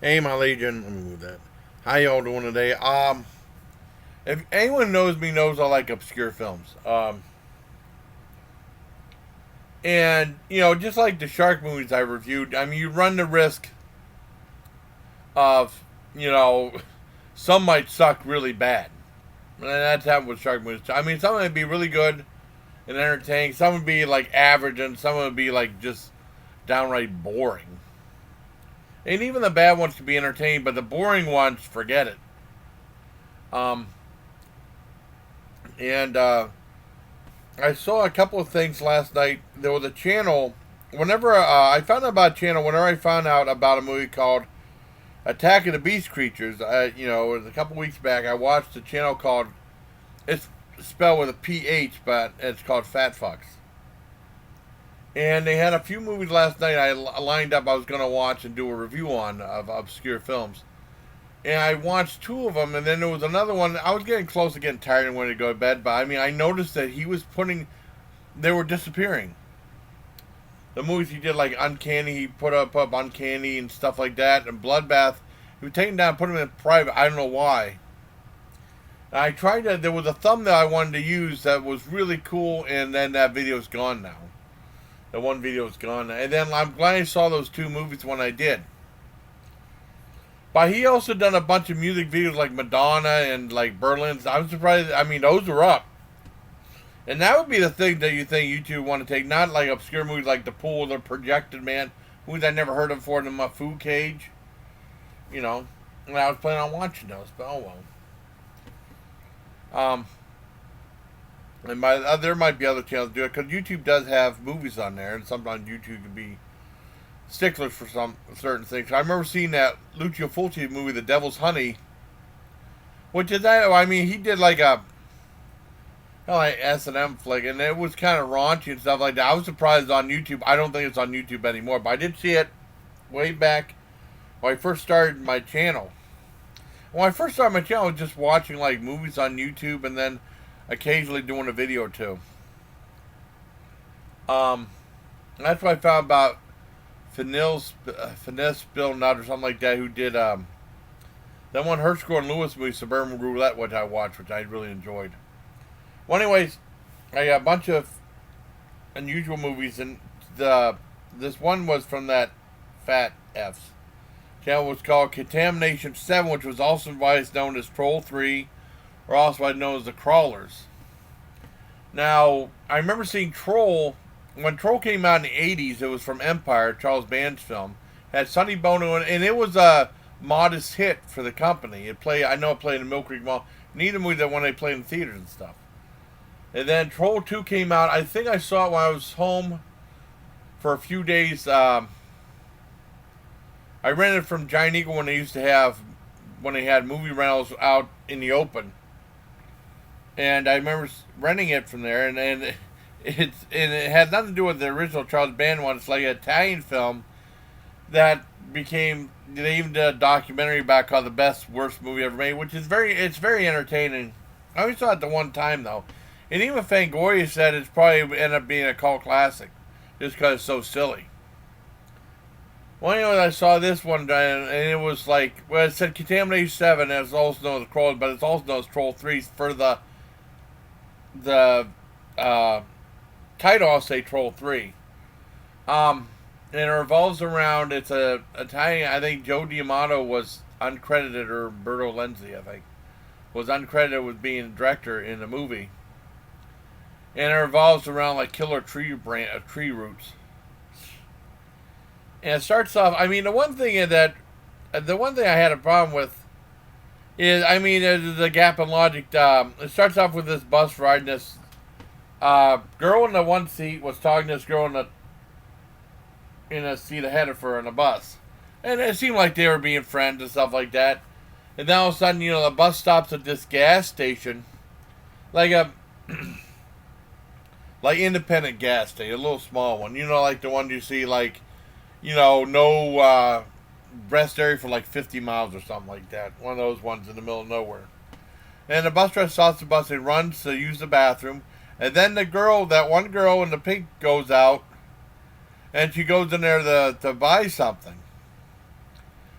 Hey, my legion. Let me move that. How y'all doing today? If anyone knows me, knows I like obscure films. And just like the shark movies I reviewed, I mean, you run the risk of, you know, some might suck really bad, and that's happened with shark movies. I mean, some would be really good and entertaining. Some would be like average, and some would be like just downright boring. And even the bad ones can be entertaining, but the boring ones, forget it. Um, and I saw a couple of things last night. There was a channel. Whenever I found out about a channel, whenever I found out about a movie called Attack of the Beast Creatures, it was a couple weeks back. I watched a channel called, it's spelled with a PH, but it's called Fat Fucks. And they had a few movies last night I lined up I was going to watch and do a review on of obscure films. And I watched two of them, and then there was another one. I was getting close to getting tired and wanted to go to bed, but I mean, I noticed that he was they were disappearing. The movies he did, like Uncanny, he put up Uncanny and stuff like that, and Bloodbath, he was taken down, put him in private. I don't know why. And I tried to. There was a thumbnail I wanted to use that was really cool, and then that video's gone now. The one video's gone, and then I'm glad I saw those two movies when I did. But he also done a bunch of music videos like Madonna and like Berlin's. I'm surprised. I mean, those are up. And that would be the thing that you think YouTube want to take, not like obscure movies like The Pool, The Projected Man, movies I never heard of before, in my food cage. You know, and I was planning on watching those, but oh well. And there might be other channels do it because YouTube does have movies on there, and sometimes YouTube can be sticklers for some certain things. I remember seeing that Lucio Fulci movie, The Devil's Honey, which is that. I mean, he did like a like S&M flick, and it was kind of raunchy and stuff like that. I was surprised on YouTube. I don't think it's on YouTube anymore, but I did see it way back when I first started my channel. When I first started my channel, I was just watching like movies on YouTube, and then occasionally doing a video or two. Um, and that's what I found about Finesse Bill Nutt or something like that, who did that one Herschel and Lewis movie, Suburban Roulette, which I watched, which I really enjoyed. Well, anyways, I got a bunch of unusual movies, and this one was from that Fat F's channel. Was called Contamination 7, which was also known as Troll 3, or also known as The Crawlers. Now, I remember seeing Troll. When Troll came out in the 80s, it was from Empire, Charles Band's film. It had Sonny Bono in it, and it was a modest hit for the company. I know it played in Mill Creek Mall. Neither movie that when they played in theaters and stuff. And then Troll 2 came out. I think I saw it when I was home for a few days. I rented it from Giant Eagle when they had movie rentals out in the open. And I remember renting it from there, and it had nothing to do with the original Charles Band one. It's like an Italian film that became. They even did a documentary about called "The Best Worst Movie Ever Made," which is very entertaining. I only saw it the one time though, and even Fangoria said it's probably ended up being a cult classic, just because it's so silly. Well, anyway, I saw this one and it was like, well, it said Contamination 7, and it's also known as Troll, but it's also known as Troll 3 for the title. I'll say Troll 3. And it revolves around, it's a Italian, I think Joe D'Amato was uncredited, or Berto Lenzi, I think, was uncredited with being a director in the movie. And it revolves around like killer tree roots. And it starts off, I mean, the one thing I had a problem with is, I mean, the gap in logic. It starts off with this bus ride, and this girl in the one seat was talking to this girl in a seat ahead of her in a bus. And it seemed like they were being friends and stuff like that. And then all of a sudden, the bus stops at this gas station, like a like independent gas station, a little small one. Like the one you see, like, no rest area for like 50 miles or something like that. One of those ones in the middle of nowhere. And the bus driver stops the bus and runs to use the bathroom. And then that one girl in the pink goes out, and she goes in there to buy something.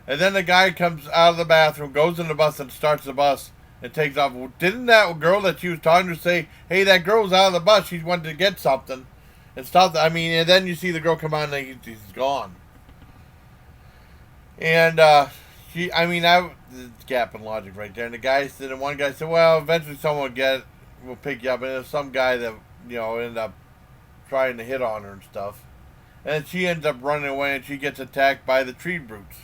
And then the guy comes out of the bathroom, goes in the bus, and starts the bus and takes off. Well, didn't that girl that she was talking to say, "Hey, that girl's out of the bus. She wanted to get something," and stop? I mean, and then you see the girl come on, and he's gone. And she, I mean, the gap in logic right there. And the guy said, and one guy said, "Well, eventually someone will pick you up." And there's some guy that ended up trying to hit on her and stuff. And she ends up running away, and she gets attacked by the tree brutes.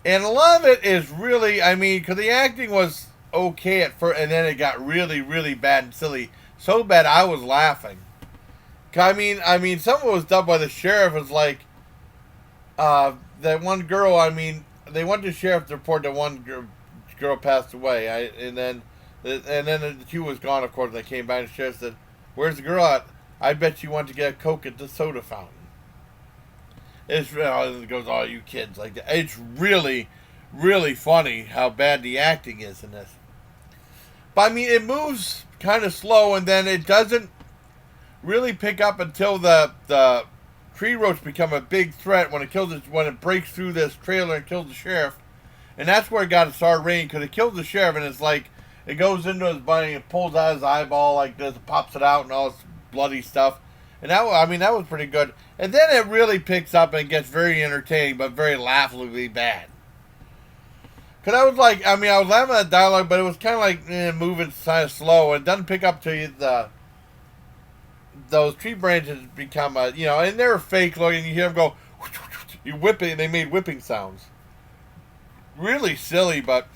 And a lot of it is really, I mean, because the acting was okay at first, and then it got really, really bad and silly. So bad I was laughing. I mean, some of it was done by the sheriff. It's like that one girl. I mean, they went to the sheriff to report that one girl passed away. And then she was gone. Of course, they came back and the sheriff said, "Where's the girl at? I bet she went to get a Coke at the soda fountain." It goes, "Oh, you kids like that." It's really, really funny how bad the acting is in this. But I mean, it moves kind of slow, and then it doesn't really pick up until the tree roach become a big threat when it breaks through this trailer and kills the sheriff, and that's where it got its hard rating because it kills the sheriff, and it's like it goes into his body and pulls out his eyeball like this, and pops it out, and all this bloody stuff. And that was pretty good. And then it really picks up and gets very entertaining, but very laughably bad. Because I was like, I was laughing at the dialogue, but it was kind of like moving kind of slow. It doesn't pick up till those tree branches become, and they're fake looking. You hear them go, you whip it, and they made whipping sounds. Really silly, but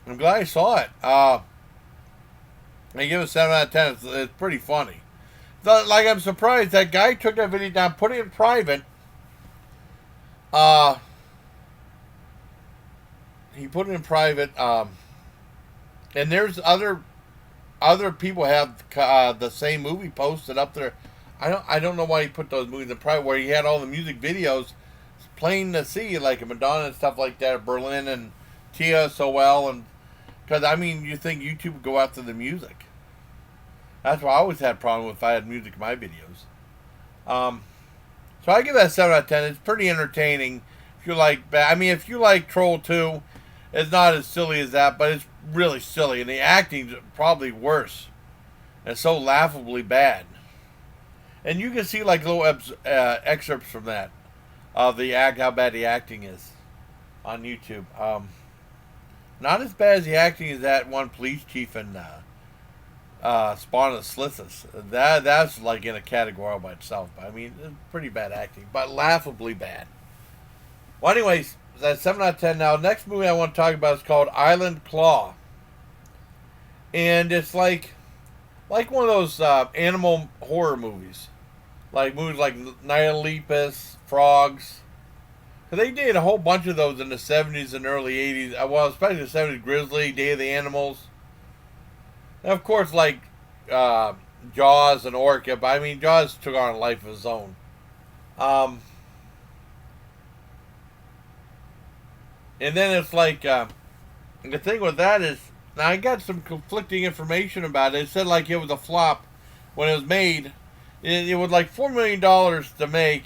I'm glad I saw it. I give it a 7 out of 10. It's pretty funny. Like, I'm surprised that guy took that video down, put it in private. He put it in private. And there's other people have the same movie posted up there. I don't know why he put those movies in private where he had all the music videos. It's plain to see, like Madonna and stuff like that, Berlin and TSOL, and because you think YouTube would go after the music. That's why I always had a problem if I had music in my videos. So I give that a 7 out of 10. It's pretty entertaining. If you like Troll 2, it's not as silly as that, but it's really silly. And the acting's probably worse. It's so laughably bad. And you can see like little excerpts from that. Of how bad the acting is on YouTube. Not as bad as the acting as that one police chief in Spawn of the Slithus. That's like in a category all by itself. It's pretty bad acting, but laughably bad. Well, anyways, that's 7 out of 10. Now, next movie I want to talk about is called Island Claw, and it's like one of those animal horror movies, like movies like Night of Lepus, Frogs. They did a whole bunch of those in the 70s and early 80s. Well, especially the 70s, Grizzly, Day of the Animals. And of course, like Jaws and Orca, but Jaws took on a life of his own. And then it's like, the thing with that is, now I got some conflicting information about it. It said like it was a flop when it was made. It was like $4 million to make,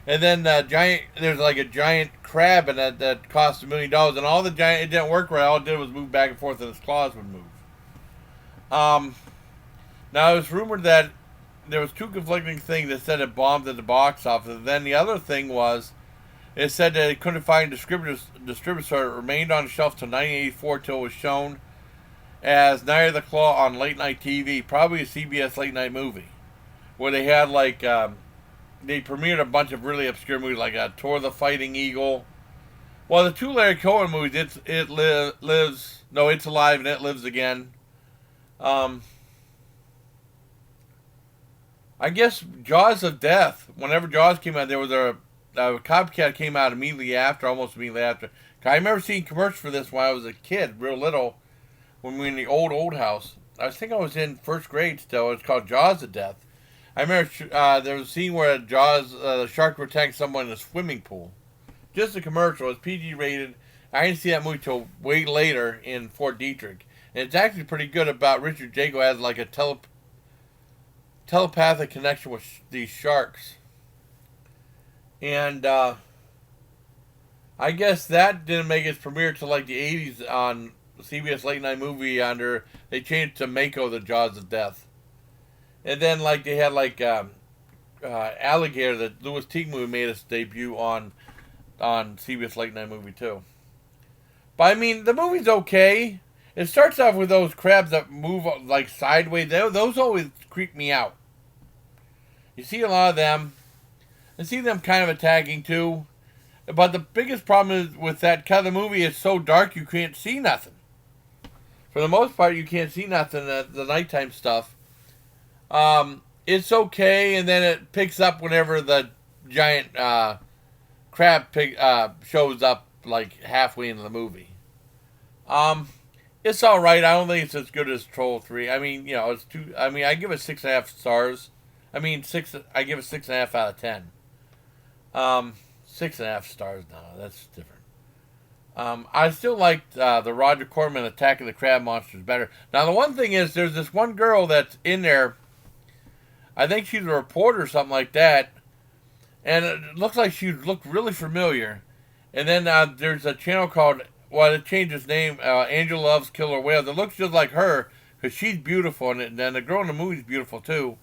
and then there's like a giant crab in it that cost $1 million, and it didn't work right. All it did was move back and forth, and its claws would move. Now it was rumored that there was two conflicting things that said it bombed at the box office. And then the other thing was, it said that it couldn't find distributors, so it remained on the shelf till 1984 till it was shown as Night of the Claw on late night TV, probably a CBS late night movie, where they had like they premiered a bunch of really obscure movies like Tour of the Fighting Eagle. Well, the two Larry Cohen movies, It's Alive and It Lives Again. I guess Jaws of Death. Whenever Jaws came out, there was a copycat came out almost immediately after. I remember seeing commercials for this when I was a kid, real little, when we were in the old house. I think I was in first grade still. It's called Jaws of Death. I remember there was a scene where the shark would attack someone in a swimming pool. Just a commercial. It's PG rated. I didn't see that movie till way later in Fort Detrick. And it's actually pretty good about Richard Jago has like a telepathic connection with these sharks. And I guess that didn't make its premiere till like the 80s on CBS Late Night Movie. Under they changed to Mako, the Jaws of Death, and then like they had like Alligator, the Louis Teague movie, made its debut on CBS Late Night Movie too. But I mean, the movie's okay. It starts off with those crabs that move like sideways. Those always creep me out. You see a lot of them. I see them kind of attacking too. But the biggest problem is with that kind of movie is so dark you can't see nothing. For the most part, you can't see nothing. The nighttime stuff. It's okay, and then it picks up whenever the giant crab shows up like halfway into the movie. It's all right. I don't think it's as good as Troll 3. I mean, it's too. I mean, I give it 6.5 stars. I mean, six. I give it 6.5 out of 10. 6.5 stars now. That's different. I still liked the Roger Corman Attack of the Crab Monsters better. Now, the one thing is, there's this one girl that's in there. I think she's a reporter or something like that. And it looks like she looked really familiar. And then there's a channel called, well, it changed its name, Angel Loves Killer Whales. It looks just like her, because she's beautiful. And then the girl in the movie's beautiful, too.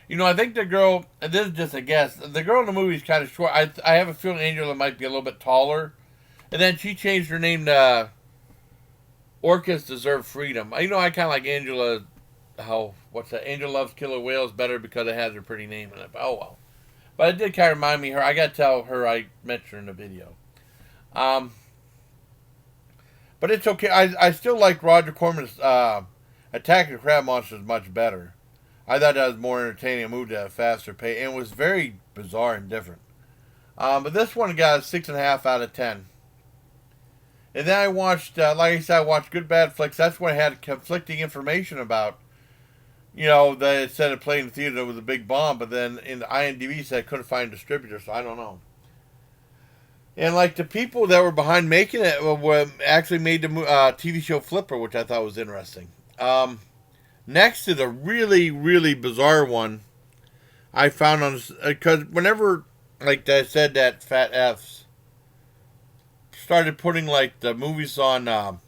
I think the girl, and this is just a guess, the girl in the movie is kind of short. I have a feeling Angela might be a little bit taller. And then she changed her name to Orcas Deserve Freedom. I kind of like Angela, what's that? Angel Loves Killer Whales better because it has her pretty name in it. But, oh well. But it did kind of remind me of her. I got to tell her I mentioned her in the video. But it's okay. I still like Roger Corman's Attack of the Crab Monsters much better. I thought that was more entertaining. It moved at a faster pace. And it was very bizarre and different. But this one got a 6.5 out of 10. And then I watched, like I said, I watched Good Bad Flicks. That's when I had conflicting information about, that it said it played in the theater, it was a big bomb. But then in the IMDb said I couldn't find a distributor, so I don't know. And like the people that were behind making it were actually made the TV show Flipper, which I thought was interesting. Next to the really, really bizarre one I found on, because whenever, like I said, that Fat F's started putting like the movies on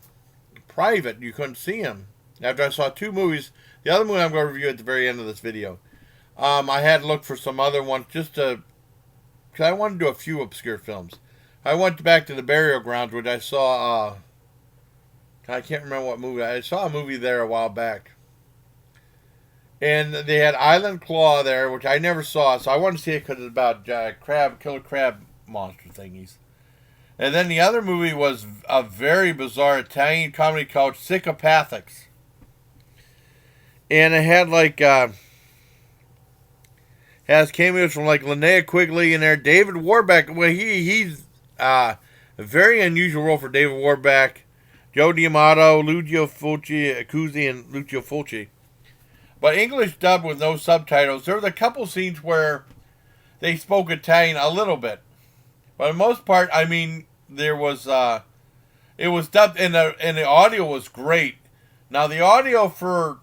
private, you couldn't see them. After I saw 2 movies, the other movie I'm going to review at the very end of this video, I had to look for some other ones because I wanted to do a few obscure films. I went back to the Burial Grounds, which I saw, I can't remember what movie, I saw a movie there a while back. And they had Island Claw there, which I never saw, so I wanted to see it because it's about killer crab monster thingies. And then the other movie was a very bizarre Italian comedy called Pathics. And it had like, has cameos from like Linnea Quigley in there. David Warbeck, well, he's a very unusual role for David Warbeck. Joe D'Amato, Lucio Fulci, Accuzzi, and Lucio Fulci. But English dubbed with no subtitles. There was a couple scenes where they spoke Italian a little bit. But for the most part, I mean, there was, it was dubbed, and the audio was great. Now, the audio for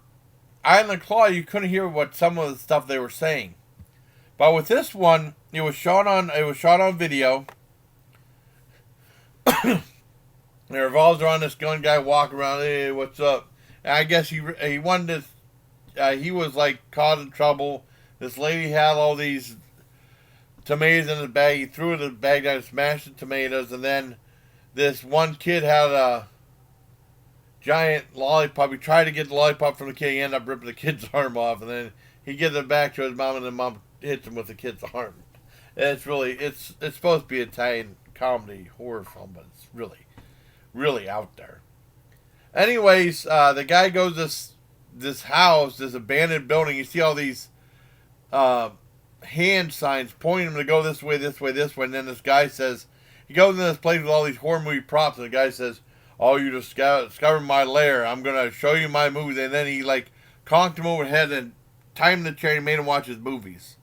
Island Claw, you couldn't hear what some of the stuff they were saying. But with this one, it was shot on video. It revolves around this gun guy walking around, hey, what's up? And I guess he wanted this. He was like causing trouble. This lady had all these tomatoes in the bag. He threw it in the bag down and smashed the tomatoes. And then this one kid had a giant lollipop. He tried to get the lollipop from the kid. He ended up ripping the kid's arm off. And then he gives it back to his mom, and the mom hits him with the kid's arm. And it's supposed to be an Italian comedy horror film, but it's really, really out there. Anyways, the guy goes to this house, this abandoned building. You see all these hand signs pointing him to go this way, this way, this way. And then this guy says, he goes into this place with all these horror movie props, and the guy says, oh, you discovered my lair. I'm going to show you my movies. And then he like conked him over the head and tied him in the chair and made him watch his movies.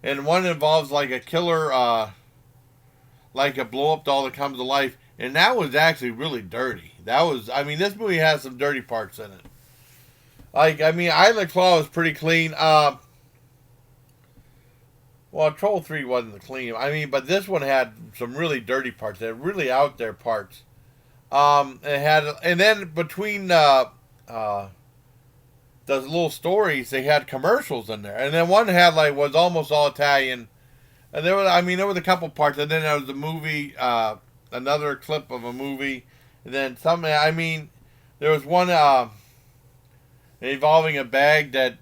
And one involves like a killer, like a blow up doll that comes to life. And that was actually really dirty. This movie has some dirty parts in it. Island Claw was pretty clean. Well, Troll 3 wasn't clean. I mean, but this one had some really dirty parts. They had really out there parts. It had, and then between uh, those little stories, they had commercials in there, and then one had like was almost all Italian, and there was, I mean, there was a couple parts, and then there was a movie, another clip of a movie, and then some. I mean, there was one involving a bag that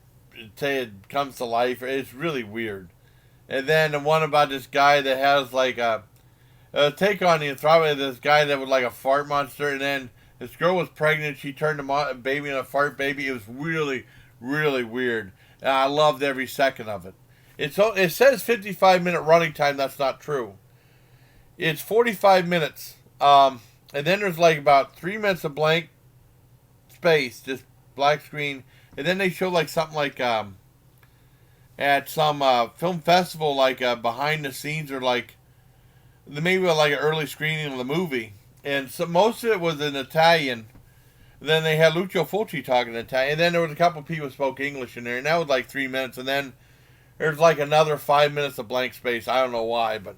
say it comes to life. It's really weird, and then the one about this guy that has like a take on the probably this guy that was like a fart monster, and then this girl was pregnant. She turned a baby into a fart baby. It was really, really weird, and I loved every second of it. It says 55-minute running time. That's not true. It's 45 minutes, and then there's like about 3 minutes of blank space, just black screen, and then they show like something like at some film festival, like behind the scenes or like maybe like an early screening of the movie, and so most of it was in Italian. Then they had Lucio Fulci talking in Italian, and then there was a couple of people who spoke English in there, and that was like 3 minutes, and then there's like another 5 minutes of blank space. I don't know why, but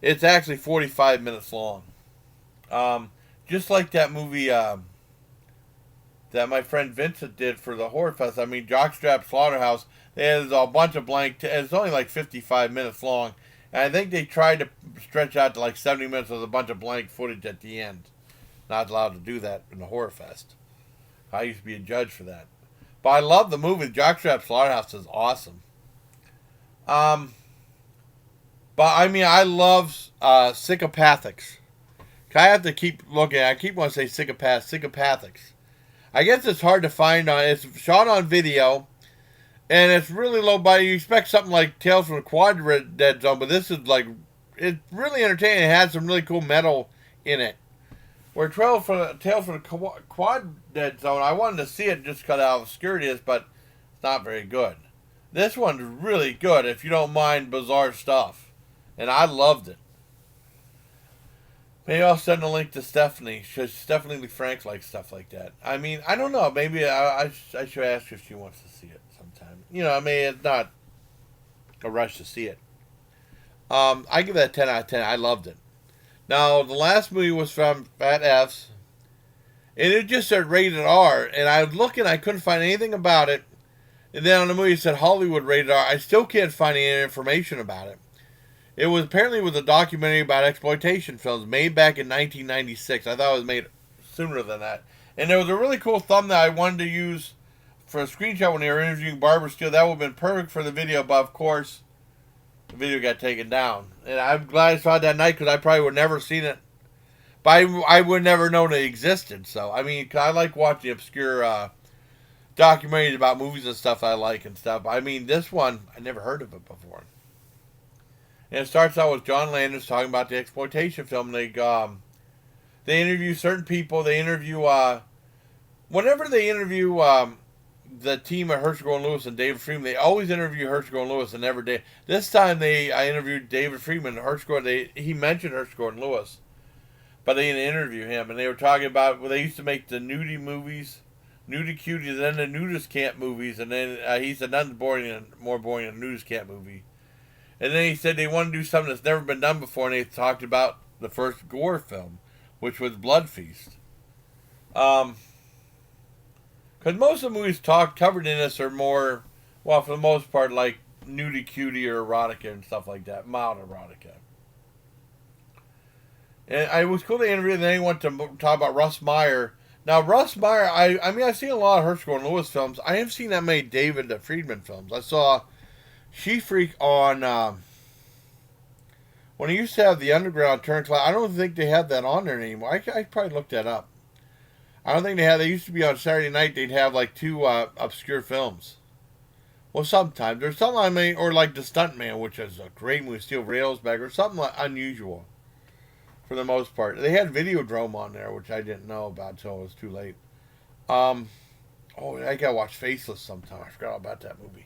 it's actually 45 minutes long. Just like that movie that my friend Vincent did for the Horror Fest. I mean, Jockstrap Slaughterhouse. There's a bunch of blank. It's only like 55 minutes long. And I think they tried to stretch out to like 70 minutes with a bunch of blank footage at the end. Not allowed to do that in the Horror Fest. I used to be a judge for that. But I love the movie. Jockstrap Slaughterhouse is awesome. Um, but I mean, I love Psychopathics. I have to keep looking. I keep wanting to say Psychopathics. I guess it's hard to find on. It's shot on video, and it's really low budget. You expect something like Tales from the Quad Dead Zone, but this is like it's really entertaining. It has some really cool metal in it. Where Tales from the Quad Dead Zone, I wanted to see it just because how obscure it is, but it's not very good. This one's really good if you don't mind bizarre stuff, and I loved it. Maybe I'll send a link to Stephanie. Stephanie Lee Frank likes stuff like that. I mean, I don't know. Maybe I should ask her if she wants to see it sometime. You know, I mean, it's not a rush to see it. I give that a 10 out of 10. I loved it. Now, the last movie was from Fat F's, and it just said rated R, and I was looking, I couldn't find anything about it. And then on the movie it said Hollywood rated R. I still can't find any information about it. It was apparently a documentary about exploitation films made back in 1996. I thought it was made sooner than that. And there was a really cool thumbnail I wanted to use for a screenshot when they were interviewing Barbara Steele. That would have been perfect for the video, but of course, the video got taken down. And I'm glad I saw it that night because I probably would have never seen it. But I would never known it existed. So, I mean, I like watching obscure documentaries about movies and stuff I like and stuff. I mean, this one, I never heard of it before. And it starts out with John Landis talking about the exploitation film. They interview certain people. They interview whenever they interview the team of Herschel and Lewis and David Freeman. They always interview Herschel and Lewis and never did. This time I interviewed David Freeman. He mentioned Herschel and Lewis, but they didn't interview him. And they were talking about they used to make the nudie movies, nudie cuties, then the nudist camp movies, and then he said nothing's more boring than a nudist camp movie. And then he said they want to do something that's never been done before, and they talked about the first gore film, which was Blood Feast. Because most of the movies covered in this are more, well, for the most part, like nudie cutie or erotica and stuff like that, mild erotica. And it was cool to interview, and then he went to talk about Russ Meyer. Now, Russ Meyer, I mean, I've seen a lot of Herschel and Lewis films. I haven't seen that many David Friedman films. I saw She Freak on when he used to have the Underground Turn Cloud. I don't think they have that on there anymore. I probably looked that up. I don't think they have. They used to be on Saturday night. They'd have like two obscure films. Well, sometimes there's something I mean, or like The Stuntman, which is a great movie, Steel Railsback, or something like unusual. For the most part, they had Videodrome on there, which I didn't know about until it was too late. Oh, I gotta watch Faceless sometime. I forgot about that movie.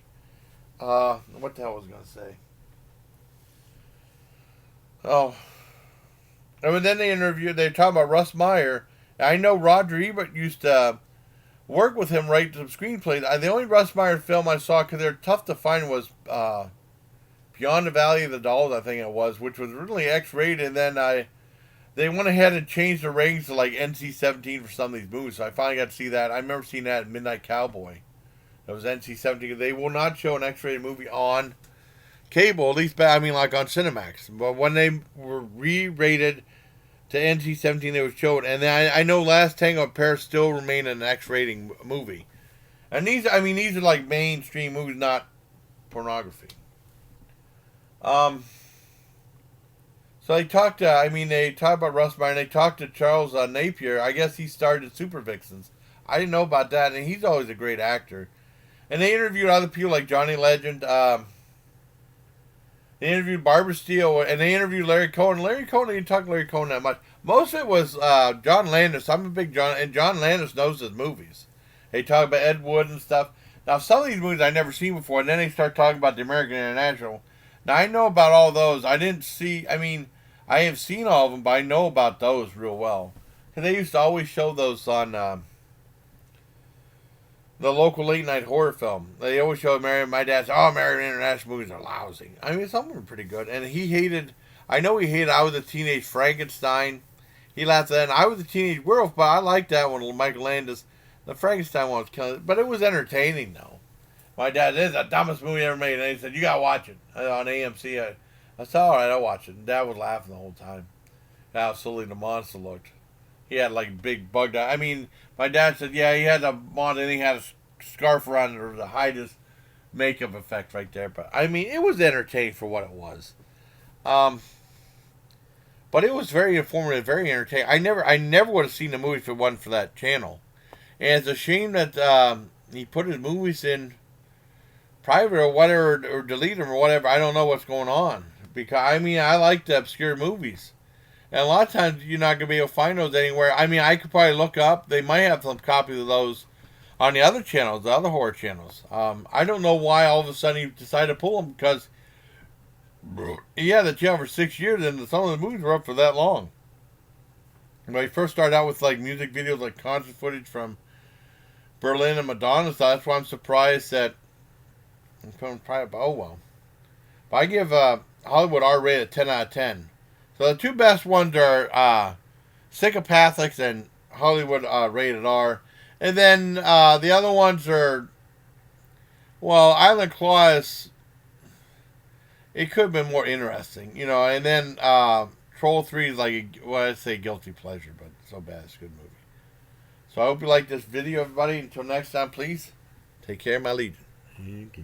What the hell was I going to say? Oh. And then they talk about Russ Meyer. I know Roger Ebert used to work with him, write some screenplays. The only Russ Meyer film I saw, because they're tough to find, was Beyond the Valley of the Dolls, I think it was, which was really X-rated. And then they went ahead and changed the ratings to like NC-17 for some of these movies. So I finally got to see that. I remember seeing that in Midnight Cowboy. It was NC-17. They will not show an X-rated movie on cable, at least like on Cinemax. But when they were re-rated to NC-17, they were showed. And then I know Last Tango in Paris still remain an X-rating movie. And these are like mainstream movies, not pornography. So they talked. They talked about Russ Meyer. And they talked to Charles Napier. I guess he started Super Vixens. I didn't know about that, and he's always a great actor. And they interviewed other people like Johnny Legend. They interviewed Barbara Steele, and they interviewed Larry Cohen. Larry Cohen, they didn't talk to Larry Cohen that much. Most of it was John Landis. I'm a big John, and John Landis knows his movies. They talk about Ed Wood and stuff. Now, some of these movies I've never seen before, and then they start talking about the American International. Now, I know about all those. I didn't see, I have seen all of them, but I know about those real well. Because they used to always show those on the local late night horror film. They always show my dad said, American International movies are lousy. Some of them are pretty good. And he hated, I was a Teenage Frankenstein. He laughed at that. And I was a Teenage Werewolf, but I liked that one, Michael Landis. The Frankenstein one was killing, but it was entertaining though. My dad, this is the dumbest movie ever made, and he said, "You gotta watch it on AMC." I said, "All right, I'll watch it." And Dad was laughing the whole time. How silly the monster looked. He had like big bug eye. My dad said, "Yeah, he had a monster, and he had a scarf around it to hide his makeup effect right there." But it was entertaining for what it was. But it was very informative, very entertaining. I never would have seen the movie if it wasn't for that channel. And it's a shame that he put his movies in private or whatever, or delete them or whatever. I don't know what's going on. Because, I like the obscure movies. And a lot of times you're not going to be able to find those anywhere. I could probably look up. They might have some copies of those on the other channels, the other horror channels. I don't know why all of a sudden he decided to pull them, because he had the channel for 6 years and some of the movies were up for that long. When he first started out with like music videos, like concert footage from Berlin and Madonna, so that's why I'm surprised that I'm coming private. Oh well. But I give Hollywood R rated a 10 out of 10. So the two best ones are Pathics and Hollywood rated R. And then the other ones are, well, Island Claws, it could have been more interesting, and then Troll 3 is like, I'd say guilty pleasure, but so bad it's a good movie. So I hope you like this video, everybody. Until next time, please take care, my legion. Okay.